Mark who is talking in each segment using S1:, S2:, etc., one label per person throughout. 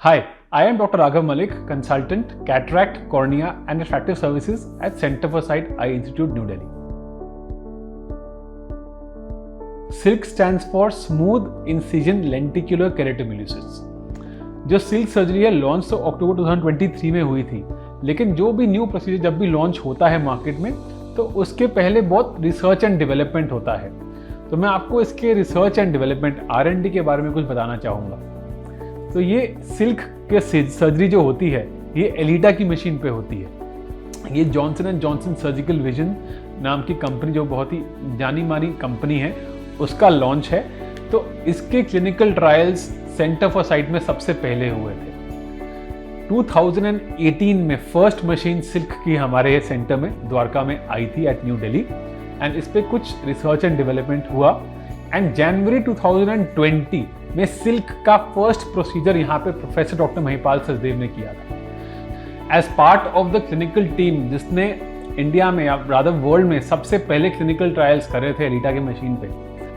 S1: Hi, I am Dr. Raghav Malik, consultant, cataract, cornea and refractive services at Center for Sight Eye Institute, New Delhi. Silk stands for Smooth Incision Lenticular Keratomelissus. जो silk surgery है launch तो अक्टूबर 2023 में हुई थी, लेकिन जो भी new procedure जब भी लॉन्च होता है मार्केट में तो उसके पहले बहुत रिसर्च एंड डेवलपमेंट होता है। तो मैं आपको इसके रिसर्च एंड डेवलपमेंट R&D के बारे में कुछ बताना चाहूँगा। तो ये सिल्क के सर्जरी जो होती है ये एलिटा की मशीन पे होती है। ये Johnson and Johnson surgical vision नाम की कंपनी जो बहुत ही जानी मानी कंपनी है उसका लॉन्च है। तो इसके clinical trials centre for site में सबसे पहले हुए थे। 2018 में फर्स्ट मशीन सिल्क की हमारे सेंटर में द्वारका में आई थी एट न्यू दिल्ली एंड इस पे कुछ रिसर्च एंड डेवलपमेंट हुआ एंड जनवरी 2020 में सिल्क का फर्स्ट प्रोसीजर यहाँ पे प्रोफेसर डॉक्टर महिपाल सचदेव ने किया था as part of the clinical team जिसने इंडिया में या रादर वर्ल्ड में सबसे पहले क्लिनिकल ट्रायल्स करे थे एलिटा के मशीन पे।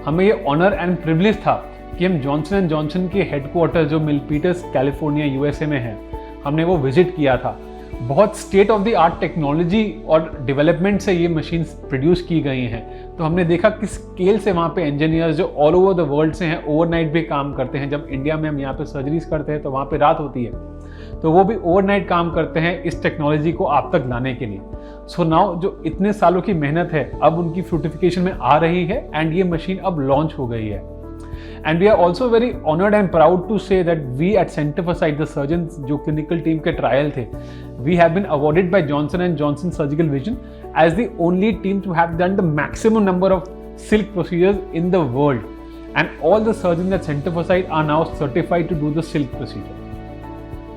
S1: हमें ये ऑनर एंड प्रिविलेज था कि हम जॉनसन एंड जॉनसन के हेडक्वार्टर जो मिलपीटर्स कैलिफोर्निया यूएसए में है हमने वो विजिट किया था। बहुत state of the art technology और डेवलपमेंट से ये मशीन प्रोड्यूस की गई हैं। तो हमने देखा किस स्केल से वहाँ पे इंजीनियर्स जो ऑल ओवर द वर्ल्ड से हैं ओवरनाइट भी काम करते हैं। जब इंडिया में हम यहाँ पे सर्जरीज करते हैं तो वहाँ पे रात होती है तो वो भी ओवरनाइट काम करते हैं इस टेक्नोलॉजी को आप तक लाने के लिए। सो नाउ जो इतने सालों की मेहनत है अब उनकी फ्रूटिफिकेशन में आ रही है एंड ये मशीन अब लॉन्च हो गई है। And we are also very honored and proud to say that we at Center for Sight, the surgeons जो clinical team के trial थे, we have been awarded by Johnson and Johnson Surgical Vision as the only team to have done the maximum number of silk procedures in the world. And all the surgeons at Center for Sight are now certified to do the silk procedure.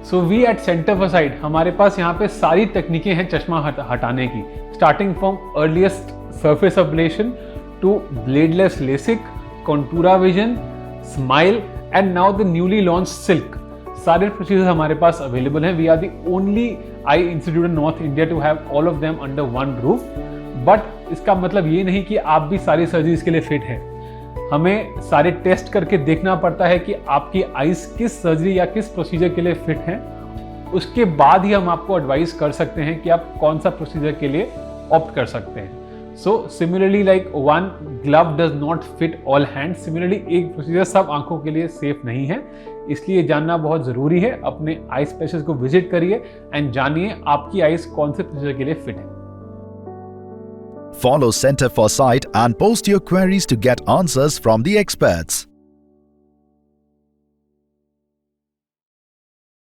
S1: So we at Center for Sight, हमारे पास यहाँ पे सारी तकनीकें हैं चश्मा हटाने की, starting from earliest surface ablation to bladeless LASIK, Contura Vision, Smile and now the newly launched Silk. सारे प्रोसीजर हमारे पास अवेलेबल हैं। We are the only eye institute in north India to have all of them under one roof. But इसका मतलब ये नहीं कि आप भी सारी सर्जरीज के लिए फिट हैं। हमें सारे टेस्ट करके देखना पड़ता है कि आपकी आईज किस सर्जरी या किस प्रोसीजर के लिए फिट हैं। उसके बाद ही हम आपको एडवाइस कर सकते हैं कि आप कौन सा प्रोसीजर के लिए ऑप्ट कर सकते हैं। So similarly like one glove does not fit all hands, similarly एक प्रोसीजर सब आंखों के लिए सेफ नहीं है। इसलिए जानना बहुत जरूरी है। अपने आई स्पेशलिस्ट को विजिट करिए एंड जानिए आपकी आईज कौन से प्रोसीजर के लिए फिट है।
S2: Follow Center for Sight and post your queries to get answers from the experts.